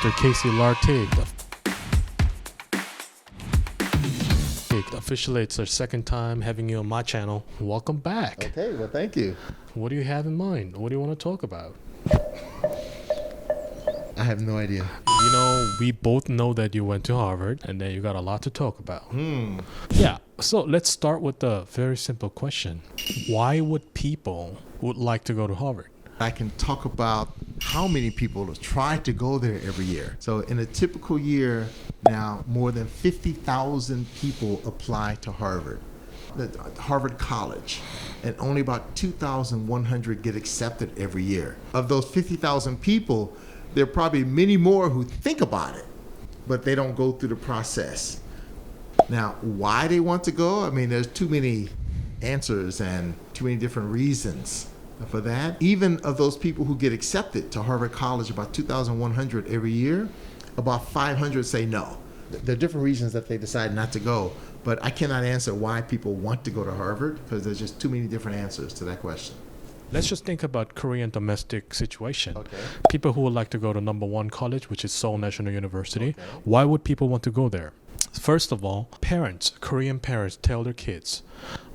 Dr. Casey Lartigue. Officially, it's our second time having you on my channel. Welcome back. Okay, well, thank you. What do you have in mind? What do you want to talk about? I have no idea. You know, we both know that you went to Harvard and that you got a lot to talk about. Yeah, so let's start with the very simple question. Why would people like to go to Harvard? I can talk about how many people try to go there every year. So in a typical year now, more than 50,000 people apply to Harvard, Harvard College, and only about 2,100 get accepted every year. Of those 50,000 people, there are probably many more who think about it, but they don't go through the process. Now, why they want to go? I mean, there's too many answers and too many different reasons for that. Even of those people who get accepted to Harvard College, about 2,100 every year, about 500 say no. There are different reasons that they decide not to go, but I cannot answer why people want to go to Harvard because there's just too many different answers to that question. Let's just think about Korean domestic situation. Okay. People who would like to go to number one college, which is Seoul National University. Okay. Why would people want to go there? First of all, Korean parents tell their kids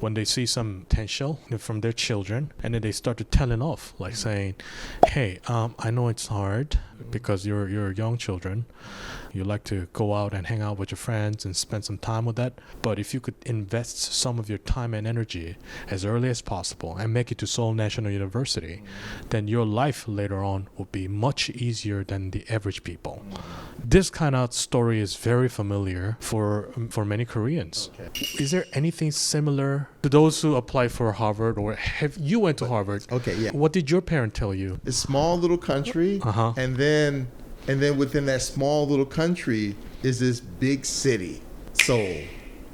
when they see some potential from their children, and then they start to telling off, like saying, hey, I know it's hard because you're young children. You like to go out and hang out with your friends and spend some time with that. But if you could invest some of your time and energy as early as possible and make it to Seoul National University, then your life later on will be much easier than the average people. This kind of story is very familiar for many Koreans. Okay. Is there anything similar to those who apply for Harvard, or have you went to Harvard? Okay, yeah. What did your parent tell you? It's a small little country, and then within that small little country is this big city, Seoul,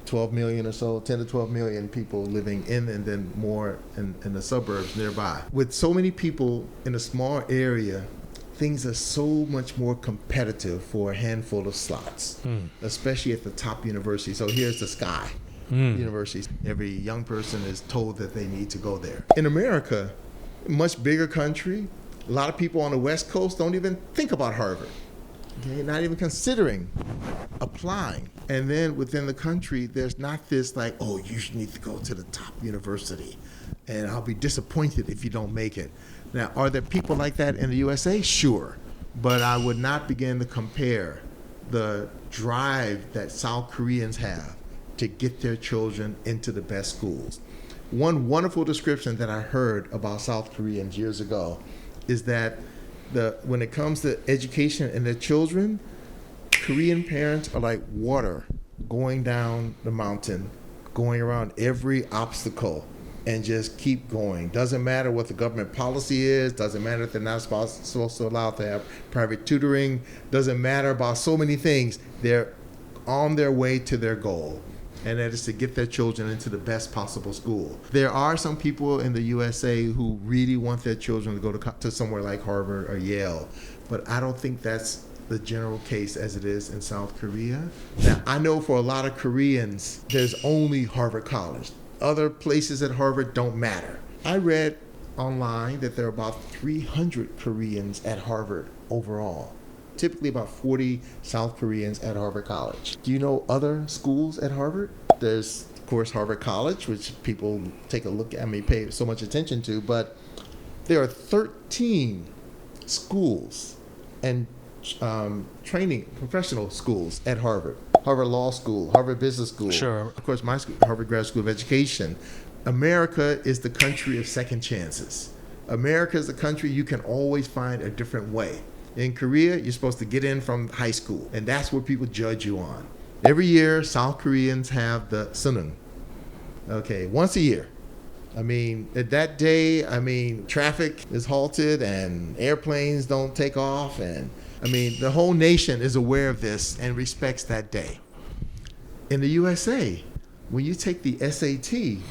12 million or so, 10 to 12 million people living in, and then more in the suburbs nearby. With so many people in a small area, things are so much more competitive for a handful of slots, especially at the top universities. So here's the Sky universities. Every young person is told that they need to go there. In America, a much bigger country, a lot of people on the West Coast don't even think about Harvard. Okay, not even considering applying. And then within the country, there's not this like, oh, you need to go to the top university, and I'll be disappointed if you don't make it. Now, are there people like that in the USA? Sure. But I would not begin to compare the drive that South Koreans have to get their children into the best schools. One wonderful description that I heard about South Koreans years ago is that when it comes to education and their children, Korean parents are like water going down the mountain, going around every obstacle, and just keep going. Doesn't matter what the government policy is, doesn't matter if they're not supposed to allow to have private tutoring, doesn't matter about so many things. They're on their way to their goal, and that is to get their children into the best possible school. There are some people in the USA who really want their children to go to somewhere like Harvard or Yale, but I don't think that's the general case as it is in South Korea. Now, I know for a lot of Koreans, there's only Harvard College. Other places at Harvard don't matter. I read online that there are about 300 Koreans at Harvard overall. Typically about 40 South Koreans at Harvard College. Do you know other schools at Harvard? There's, of course, Harvard College, which people take a look at, pay so much attention to, but there are 13 schools and training, professional schools at Harvard. Harvard Law School, Harvard Business School. Sure. Of course, my school, Harvard Grad School of Education. America is the country of second chances. America is the country you can always find a different way. In Korea, you're supposed to get in from high school, and that's what people judge you on. Every year, South Koreans have the sunung. Okay, once a year. At that day, traffic is halted and airplanes don't take off, and the whole nation is aware of this and respects that day. In the USA, when you take the SAT, you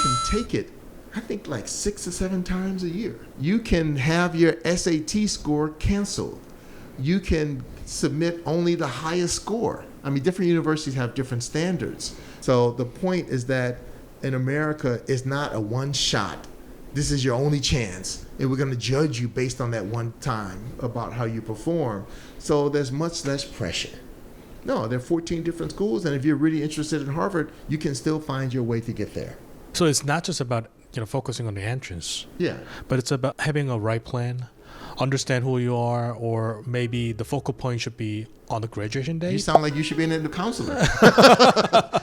can take it, I think, like 6 or 7 times a year. You can have your SAT score canceled. You can submit only the highest score. Different universities have different standards. So the point is that in America, it's not a one-shot This is your only chance, and we're going to judge you based on that one time about how you perform. So there's much less pressure. No, there are 14 different schools, and if you're really interested in Harvard, you can still find your way to get there. So it's not just about focusing on the entrance. Yeah. But it's about having a right plan, understand who you are, or maybe the focal point should be on the graduation day. You sound like you should be in a counselor.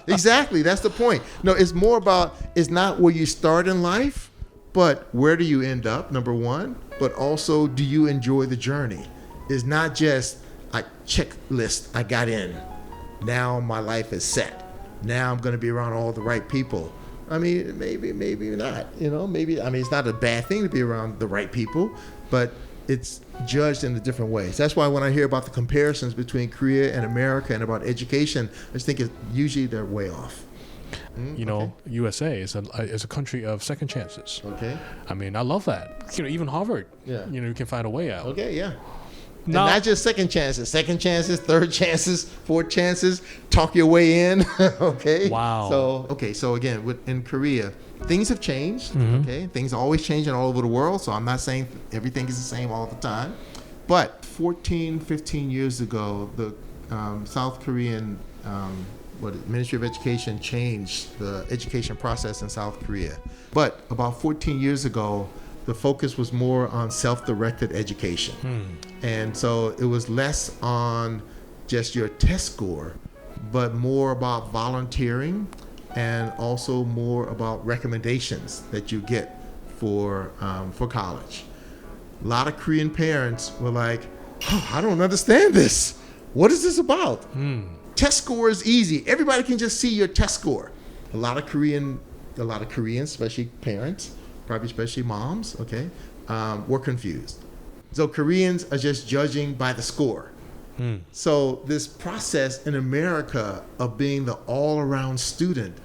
Exactly. That's the point. No, it's more about, it's not where you start in life, but where do you end up, number one, but also do you enjoy the journey? It's not just a checklist, I got in. Now my life is set. Now I'm going to be around all the right people. I mean, maybe not, maybe, I mean, it's not a bad thing to be around the right people, but it's judged in a different ways. That's why when I hear about the comparisons between Korea and America and about education, I just think usually they're way off. Okay. USA is a country of second chances. Okay. I mean, I love that. Even Harvard, yeah. You can find a way out. Okay, yeah. And not just second chances, third chances, fourth chances, talk your way in. Okay. Wow. So again, in Korea, things have changed. Mm-hmm. Okay. Things are always changing all over the world. So I'm not saying everything is the same all the time. But 14, 15 years ago, the South Korean Ministry of Education changed the education process in South Korea. But about 14 years ago, the focus was more on self-directed education. And so it was less on just your test score, but more about volunteering and also more about recommendations that you get for college. A lot of Korean parents were like, I don't understand this. What is this about? Test score is easy. Everybody can just see your test score. A lot of Koreans, especially parents, probably especially moms, okay, were confused. So Koreans are just judging by the score. So this process in America of being the all-around student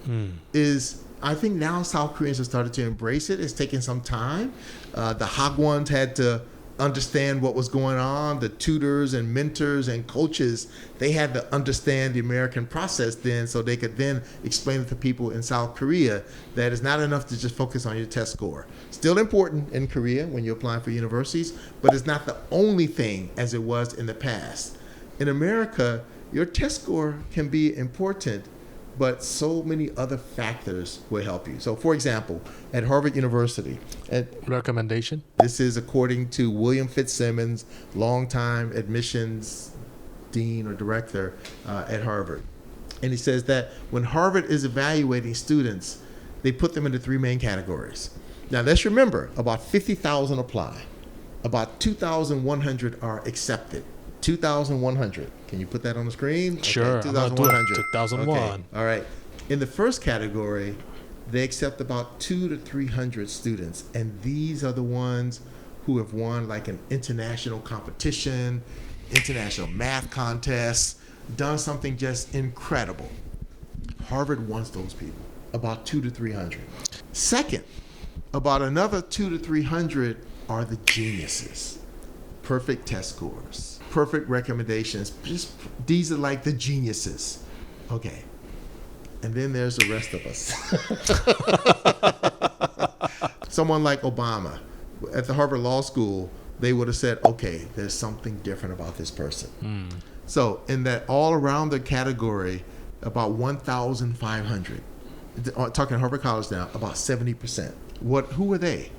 is, I think now South Koreans have started to embrace it. It's taken some time. The Hagwons had to understand what was going on. The tutors and mentors and coaches, they had to understand the American process then, so they could then explain it to people in South Korea that it's not enough to just focus on your test score. Still important in Korea when you're applying for universities, but it's not the only thing as it was in the past. In America, your test score can be important, but so many other factors will help you. So, for example, at Harvard University, recommendation. This is according to William Fitzsimmons, longtime admissions dean or director at Harvard. And he says that when Harvard is evaluating students, they put them into three main categories. Now, let's remember, about 50,000 apply. About 2,100 are accepted. 2,100. Can you put that on the screen? Sure. Okay, 2,100. 2001. Okay. All right. In the first category, they accept about 200 to 300 students, and these are the ones who have won like an international competition, international math contest, done something just incredible. Harvard wants those people, about 200 to 300. Second, about another 200 to 300 are the geniuses. Perfect test scores, perfect recommendations. These are like the geniuses. Okay. And then there's the rest of us. Someone like Obama. At the Harvard Law School, they would have said, okay, there's something different about this person. So in that all around the category, about 1,500, talking Harvard College now, about 70%. Who are they?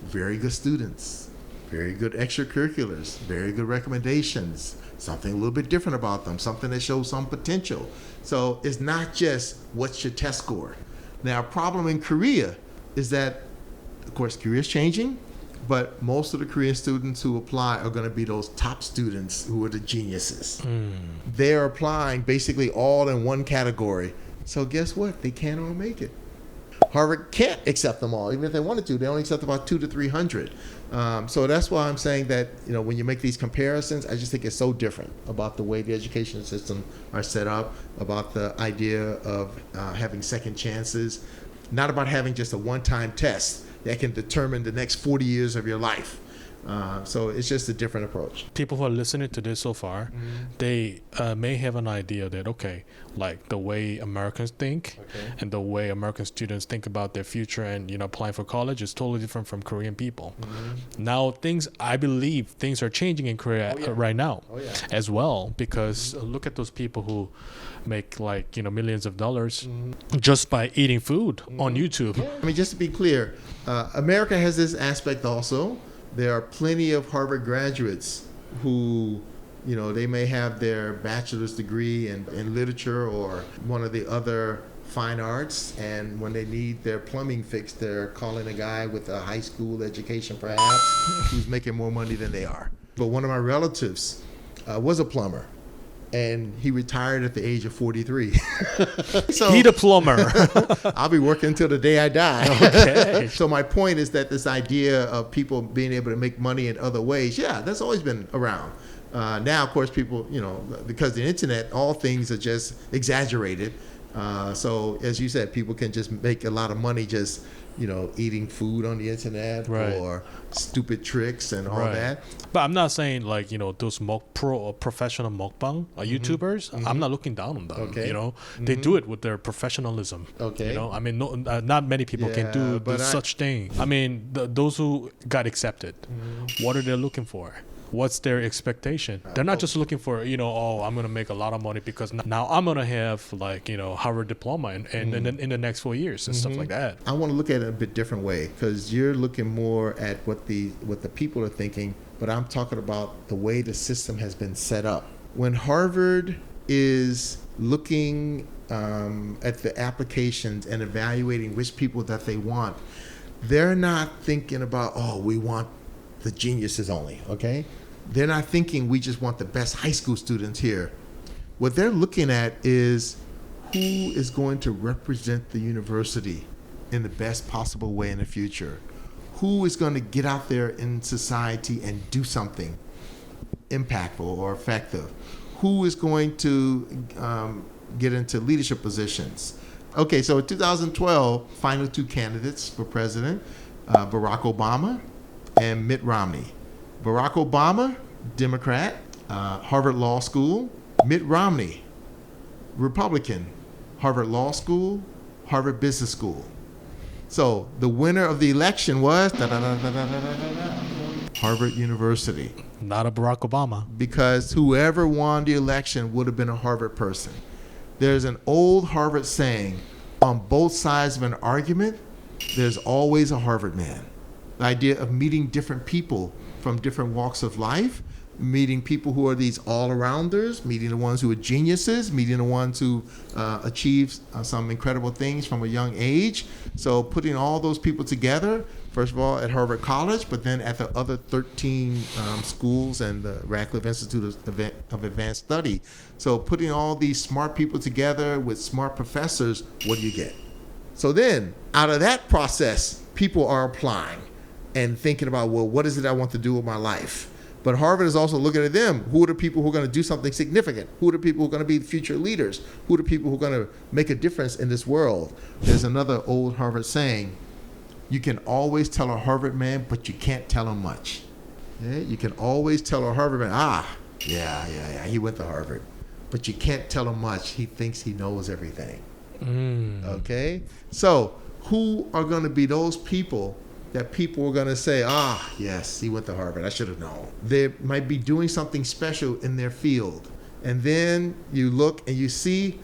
Very good students, very good extracurriculars, very good recommendations, something a little bit different about them, something that shows some potential. So it's not just what's your test score. Now, a problem in Korea is that, of course, Korea is changing, but most of the Korean students who apply are going to be those top students who are the geniuses. They're applying basically all in one category. So guess what? They can't all make it. Harvard can't accept them all. Even if they wanted to, they only accept about 200 to 300. So that's why I'm saying that, when you make these comparisons, I just think it's so different about the way the education system are set up, about the idea of having second chances, not about having just a one-time test that can determine the next 40 years of your life. So it's just a different approach. People who are listening to this so far, they may have an idea that, okay, like the way Americans think and the way American students think about their future and, applying for college is totally different from Korean people. Now I believe things are changing in Korea right now as well, because look at those people who make like, millions of dollars just by eating food on YouTube. I mean, just to be clear, America has this aspect also. There are plenty of Harvard graduates who, they may have their bachelor's degree in literature or one of the other fine arts, and when they need their plumbing fixed, they're calling a guy with a high school education perhaps who's making more money than they are. But one of my relatives was a plumber, and he retired at the age of 43. So He the plumber. I'll be working until the day I die. Okay. So my point is that this idea of people being able to make money in other ways, that's always been around. Now, of course, people, because of the internet, all things are just exaggerated. So as you said, people can just make a lot of money just, eating food on the internet or stupid tricks and all that. But I'm not saying like, those professional mukbang YouTubers, I'm not looking down on them. Okay. They do it with their professionalism. Okay. I mean, not many people can do such thing. I mean, those who got accepted, what are they looking for? What's their expectation? They're not just looking for, I'm going to make a lot of money because now I'm going to have like, Harvard diploma in the next 4 years and stuff like that. I want to look at it a bit different way, because you're looking more at what the people are thinking, but I'm talking about the way the system has been set up. When Harvard is looking at the applications and evaluating which people that they want, they're not thinking about, we want the geniuses only, okay? They're not thinking we just want the best high school students here. What they're looking at is who is going to represent the university in the best possible way in the future. Who is going to get out there in society and do something impactful or effective? Who is going to get into leadership positions? Okay, so in 2012, final two candidates for president, Barack Obama and Mitt Romney. Barack Obama, Democrat, Harvard Law School. Mitt Romney, Republican, Harvard Law School, Harvard Business School. So the winner of the election was Harvard University. Not a Barack Obama. Because whoever won the election would have been a Harvard person. There's an old Harvard saying, on both sides of an argument, there's always a Harvard man. The idea of meeting different people from different walks of life, meeting people who are these all-arounders, meeting the ones who are geniuses, meeting the ones who achieve some incredible things from a young age. So putting all those people together, first of all at Harvard College, but then at the other 13 schools and the Radcliffe Institute of Advanced Study. So putting all these smart people together with smart professors, what do you get? So then, out of that process, people are applying and thinking about, well, what is it I want to do with my life? But Harvard is also looking at them. Who are the people who are going to do something significant? Who are the people who are going to be future leaders? Who are the people who are going to make a difference in this world? There's another old Harvard saying, you can always tell a Harvard man, but you can't tell him much. Okay? You can always tell a Harvard man, he went to Harvard. But you can't tell him much. He thinks he knows everything. Okay? So who are going to be those people that people are going to say, yes, he went to Harvard, I should have known. They might be doing something special in their field. And then you look and you see,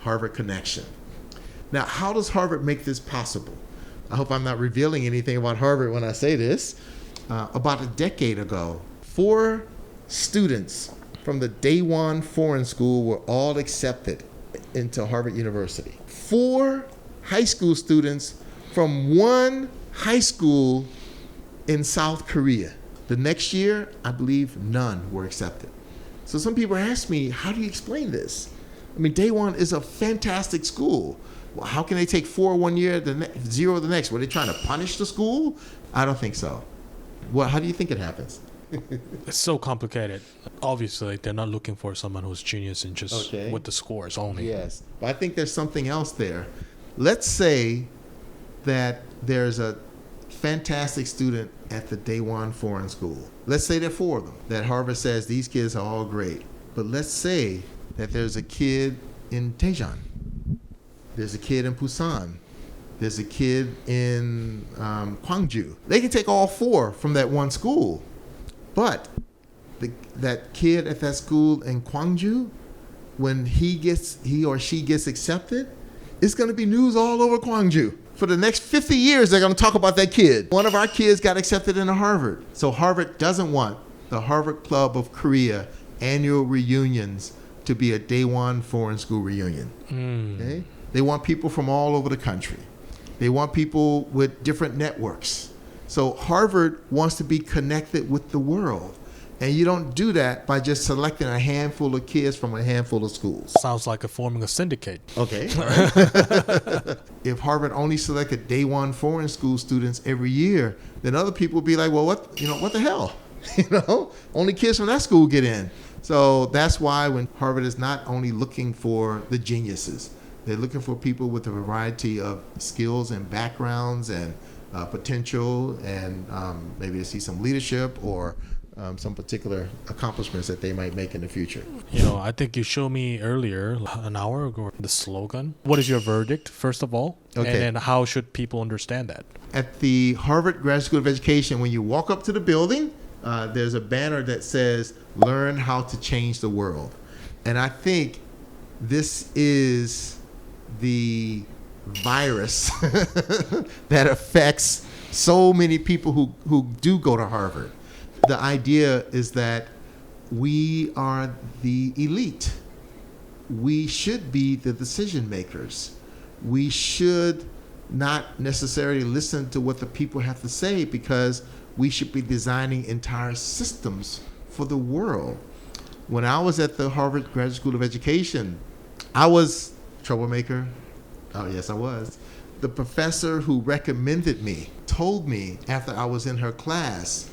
Harvard connection. Now, how does Harvard make this possible? I hope I'm not revealing anything about Harvard when I say this. About a decade ago, 4 students from the Day One Foreign School were all accepted into Harvard University. 4 high school students from one high school in South Korea. The next year, I believe none were accepted. So some people ask me, how do you explain this? I mean, Day One is a fantastic school. Well, how can they take 4 one year, 0 the next? Were they trying to punish the school? I don't think so. Well, how do you think it happens? It's so complicated. Obviously, they're not looking for someone who's genius and just with the scores only. Yes, but I think there's something else there. Let's say that there's a fantastic student at the day one foreign school. Let's say there are 4 of them that Harvard says these kids are all great. But let's say that there's a kid in Daejeon. There's a kid in Busan. There's a kid in Gwangju. They can take all 4 from that one school. But that kid at that school in Gwangju, when he or she gets accepted, it's going to be news all over Gwangju. For the next 50 years, they're going to talk about that kid. One of our kids got accepted into Harvard. So Harvard doesn't want the Harvard Club of Korea annual reunions to be a day one foreign school reunion. Okay? They want people from all over the country. They want people with different networks. So Harvard wants to be connected with the world. And you don't do that by just selecting a handful of kids from a handful of schools. Sounds like forming a syndicate. Okay. If Harvard only selected day one foreign school students every year, then other people would be like, well, what the hell? Only kids from that school get in. So that's why when Harvard is not only looking for the geniuses, they're looking for people with a variety of skills and backgrounds and potential, and maybe to see some leadership or some particular accomplishments that they might make in the future. I think you showed me earlier, an hour ago, the slogan. What is your verdict, first of all? Okay. And then how should people understand that? At the Harvard Graduate School of Education, when you walk up to the building, there's a banner that says, "Learn how to change the world." And I think this is the virus that affects so many people who do go to Harvard. The idea is that we are the elite. We should be the decision makers. We should not necessarily listen to what the people have to say, because we should be designing entire systems for the world. When I was at the Harvard Graduate School of Education, I was a troublemaker. Oh, yes, I was. The professor who recommended me told me after I was in her class,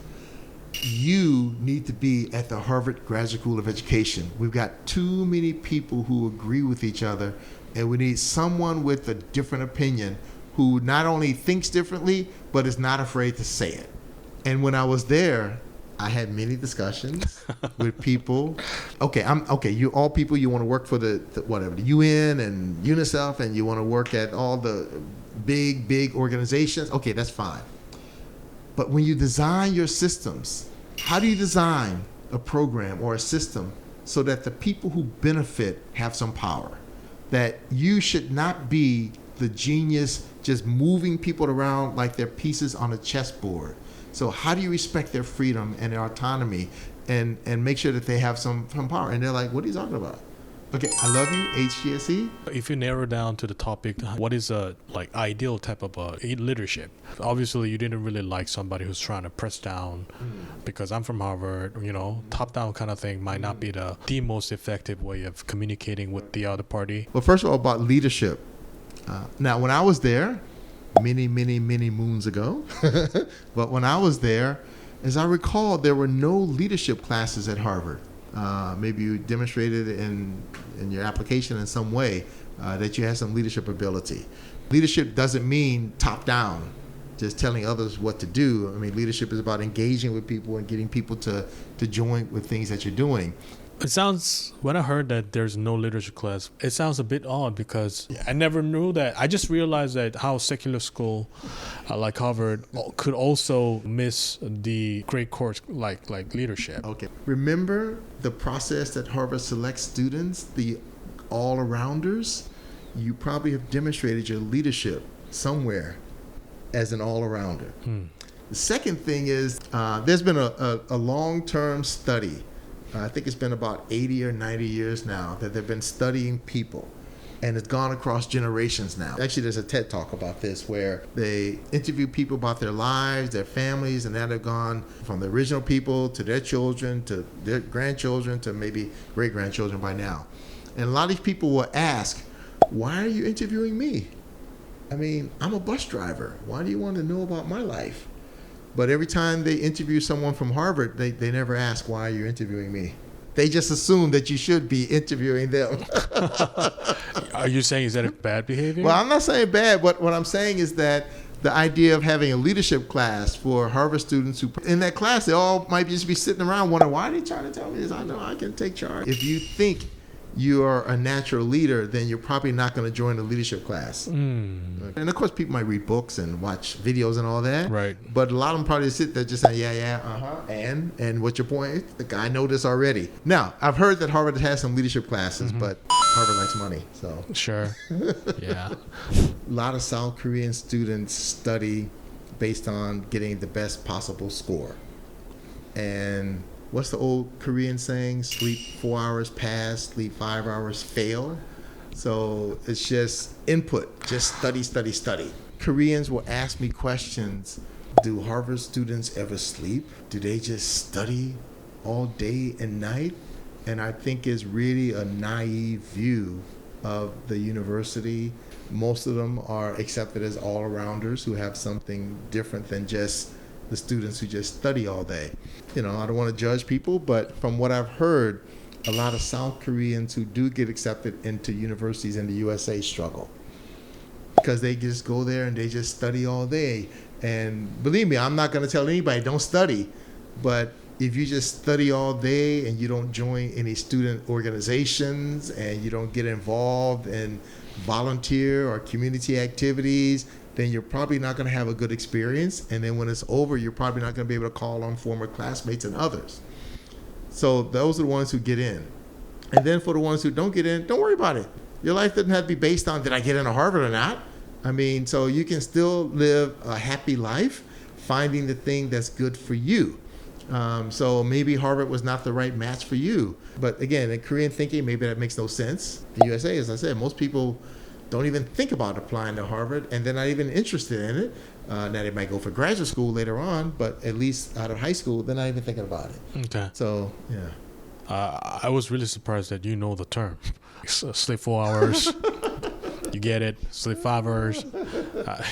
"You need to be at the Harvard Graduate School of Education. We've got too many people who agree with each other, and we need someone with a different opinion who not only thinks differently, but is not afraid to say it." And when I was there, I had many discussions with people. You all people, you want to work for the UN and UNICEF, and you want to work at all the big organizations. Okay, that's fine. But when you design your systems, how do you design a program or a system so that the people who benefit have some power? That you should not be the genius just moving people around like they're pieces on a chessboard. So how do you respect their freedom and their autonomy and make sure that they have some power? And they're like, "What are you talking about?" Okay, I love you, HGSE. If you narrow down to the topic, what is a ideal type of leadership? Obviously, you didn't really like somebody who's trying to press down, because I'm from Harvard. Top-down kind of thing might not be the most effective way of communicating with the other party. Well, first of all, about leadership. Now, when I was there, many moons ago, but when I was there, as I recall, there were no leadership classes at Harvard. Maybe you demonstrated in your application in some way that you had some leadership ability. Leadership doesn't mean top down, just telling others what to do. I mean, leadership is about engaging with people and getting people to join with things that you're doing. It sounds, when I heard that there's no literature class, it sounds a bit odd, because I never knew that. I just realized that how secular school like Harvard could also miss the great course like leadership. Okay. Remember the process that Harvard selects students, the all-arounders? You probably have demonstrated your leadership somewhere as an all-arounder. The second thing is there's been a long-term study. I think it's been about 80 or 90 years now that they've been studying people, and it's gone across generations now. Actually, there's a TED Talk about this where they interview people about their lives, their families, and now they've gone from the original people to their children to their grandchildren to maybe great-grandchildren by now. And a lot of these people will ask, "Why are you interviewing me? I mean, I'm a bus driver. Why do you want to know about my life?" But every time they interview someone from Harvard, they never ask, "Why are you interviewing me?" They just assume that you should be interviewing them. Are you saying, is that a bad behavior? Well, I'm not saying bad, but what I'm saying is that the idea of having a leadership class for Harvard students who, in that class, they all might just be sitting around wondering, why are they trying to tell me this? I know I can take charge. If you think you are a natural leader, then you're probably not going to join a leadership class. And of course, people might read books and watch videos and all that. Right. But a lot of them probably sit there just saying, and what's your point? I know this already. Now, I've heard that Harvard has some leadership classes, but Harvard likes money, so. Sure. Yeah. A lot of South Korean students study based on getting the best possible score. And what's the old Korean saying? Sleep 4 hours, pass. Sleep 5 hours, fail. So it's just input. Just study, study, study. Koreans will ask me questions. Do Harvard students ever sleep? Do they just study all day and night? And I think it's really a naive view of the university. Most of them are accepted as all-arounders who have something different than just the students who just study all day. You know, I don't want to judge people, but from what I've heard, a lot of South Koreans who do get accepted into universities in the USA struggle because they just go there and they just study all day. And believe me, I'm not going to tell anybody don't study, but if you just study all day and you don't join any student organizations and you don't get involved in volunteer or community activities, then you're probably not going to have a good experience. And then when it's over, you're probably not going to be able to call on former classmates and others. So those are the ones who get in. And then for the ones who don't get in, don't worry about it. Your life doesn't have to be based on, did I get into Harvard or not? I mean, so you can still live a happy life, finding the thing that's good for you. So maybe Harvard was not the right match for you. But again, in Korean thinking, maybe that makes no sense. The USA, as I said, most people don't even think about applying to Harvard, and they're not even interested in it. Now, they might go for graduate school later on, but at least out of high school, they're not even thinking about it. Okay. So, yeah. I was really surprised that you know the term. Sleep 4 hours. You get it. Sleep 5 hours.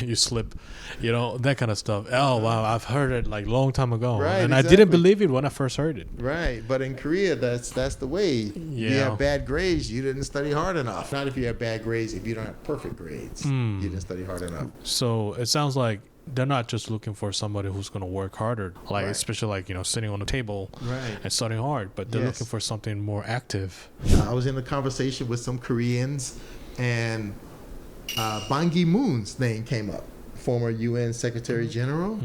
You slip. You know, that kind of stuff. Oh, wow. I've heard it like a long time ago. Right, and exactly. I didn't believe it when I first heard it. Right. But in Korea, that's the way. You have bad grades, you didn't study hard enough. Not if you have bad grades, if you don't have perfect grades, you didn't study hard enough. So it sounds like they're not just looking for somebody who's going to work harder, like especially like, you know, sitting on the table and studying hard, but they're looking for something more active. I was in a conversation with some Koreans, and Ban Ki-moon's name came up, former UN Secretary General.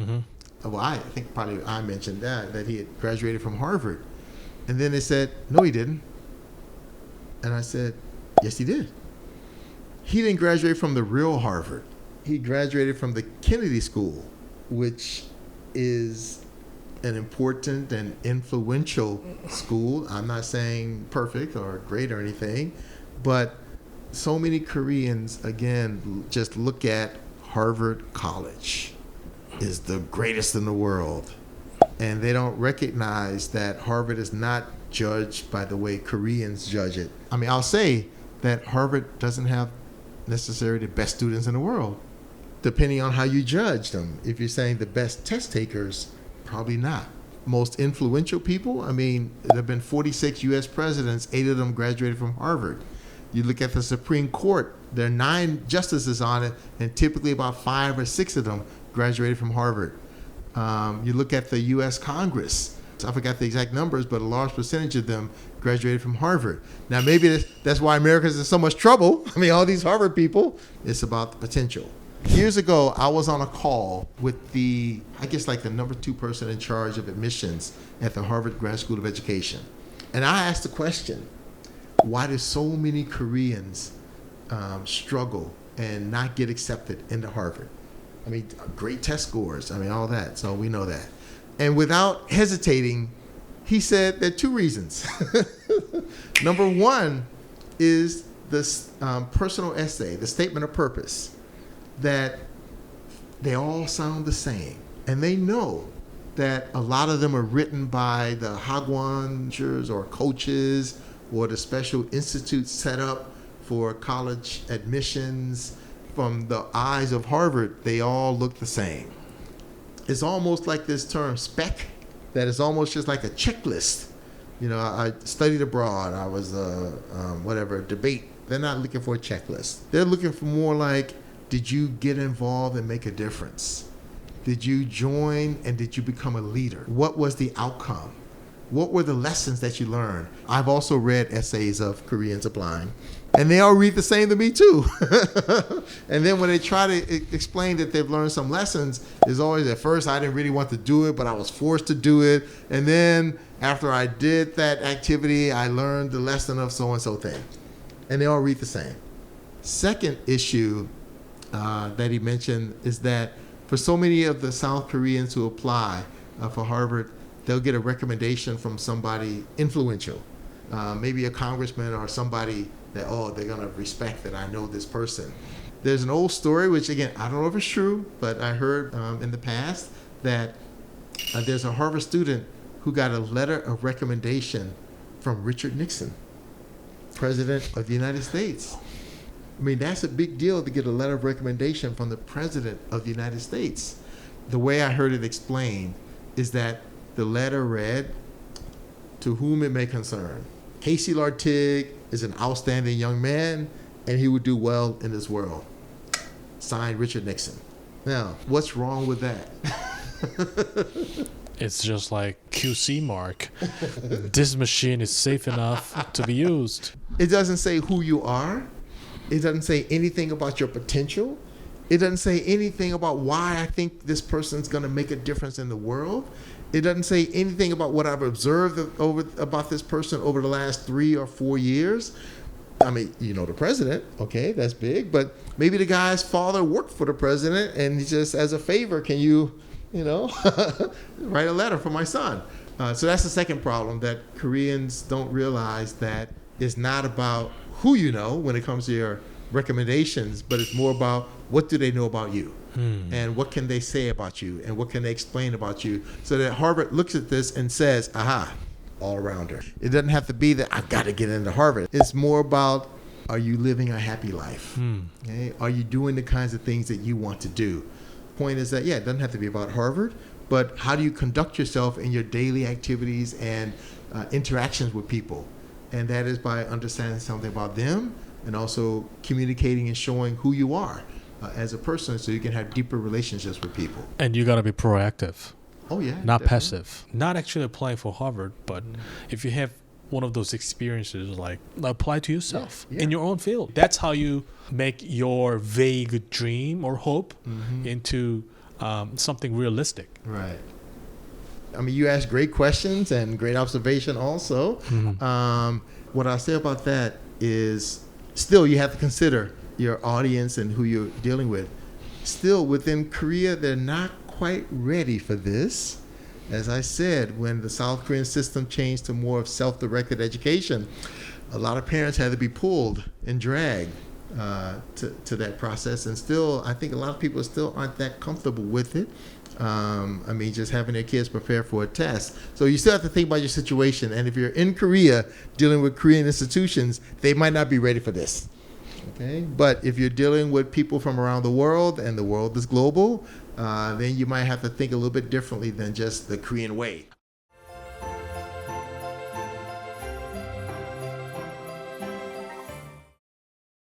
Well, I think probably I mentioned that he had graduated from Harvard. And then they said, no, he didn't. And I said, yes, he did. He didn't graduate from the real Harvard. He graduated from the Kennedy School, which is an important and influential school. I'm not saying perfect or great or anything, but so many Koreans, again, just look at Harvard College is the greatest in the world. And they don't recognize that Harvard is not judged by the way Koreans judge it. I mean, I'll say that Harvard doesn't have necessarily the best students in the world, depending on how you judge them. If you're saying the best test takers, probably not. Most influential people, I mean, there have been 46 U.S. presidents, 8 of them graduated from Harvard. You look at the Supreme Court, there are 9 justices on it, and typically about 5 or 6 of them graduated from Harvard. You look at the U.S. Congress, I forgot the exact numbers, but a large percentage of them graduated from Harvard. Now, maybe that's why America's in so much trouble. I mean, all these Harvard people, it's about the potential. Years ago, I was on a call with the number 2 person in charge of admissions at the Harvard Grad School of Education. And I asked the question, why do so many Koreans struggle and not get accepted into Harvard? I mean, great test scores, I mean, all that, so we know that. And without hesitating, he said there are 2 reasons. Number 1 is this personal essay, the statement of purpose, that they all sound the same. And they know that a lot of them are written by the hagwon teachers or coaches or the special institutes set up for college admissions. From the eyes of Harvard, they all look the same. It's almost like this term spec, that is almost just like a checklist. You know, I studied abroad, I was debate. They're not looking for a checklist. They're looking for more like, Did you get involved and make a difference? Did you join and did you become a leader? What was the outcome? What were the lessons that you learned? I've also read essays of Koreans applying, and they all read the same to me too. And then when they try to explain that they've learned some lessons, there's always, at first I didn't really want to do it, but I was forced to do it. And then after I did that activity, I learned the lesson of so-and-so thing. And they all read the same. Second issue that he mentioned is that for so many of the South Koreans who apply for Harvard, they'll get a recommendation from somebody influential, maybe a congressman or somebody that, oh, they're going to respect that I know this person. There's an old story, which again, I don't know if it's true, but I heard in the past that there's a Harvard student who got a letter of recommendation from Richard Nixon, President of the United States. I mean, that's a big deal to get a letter of recommendation from the President of the United States. The way I heard it explained is that the letter read, "To whom it may concern, Casey Lartigue is an outstanding young man, and he would do well in this world. Signed, Richard Nixon." Now, what's wrong with that? It's just like QC mark. This machine is safe enough to be used. It doesn't say who you are. It doesn't say anything about your potential. It doesn't say anything about why I think this person's going to make a difference in the world. It doesn't say anything about what I've observed about this person over the last 3 or 4 years. I mean, you know the president, okay, that's big, but maybe the guy's father worked for the president and he just, as a favor, can you write a letter for my son? So that's the second problem, that Koreans don't realize that it's not about who you know when it comes to your recommendations, but it's more about what do they know about you, and what can they say about you, and what can they explain about you, so that Harvard looks at this and says, aha, all-rounder. It doesn't have to be that I've got to get into Harvard. It's more about, are you living a happy life? Okay? Are you doing the kinds of things that you want to do? Point is that, yeah, it doesn't have to be about Harvard, but how do you conduct yourself in your daily activities and interactions with people? And that is by understanding something about them and also communicating and showing who you are as a person, so you can have deeper relationships with people. And you got to be proactive. Oh, yeah. Not definitely. passive. Not actually applying for Harvard, but if you have one of those experiences, like apply to yourself in your own field. That's how you make your vague dream or hope into something realistic. Right. I mean, you asked great questions and great observation also. What I say about that is, still you have to consider your audience and who you're dealing with. Still, within Korea, they're not quite ready for this. As I said, when the South Korean system changed to more of self-directed education, a lot of parents had to be pulled and dragged to that process. And still, I think a lot of people still aren't that comfortable with it. I mean, just having their kids prepare for a test. So you still have to think about your situation. And if you're in Korea dealing with Korean institutions, they might not be ready for this. Okay? But if you're dealing with people from around the world, and the world is global, then you might have to think a little bit differently than just the Korean way.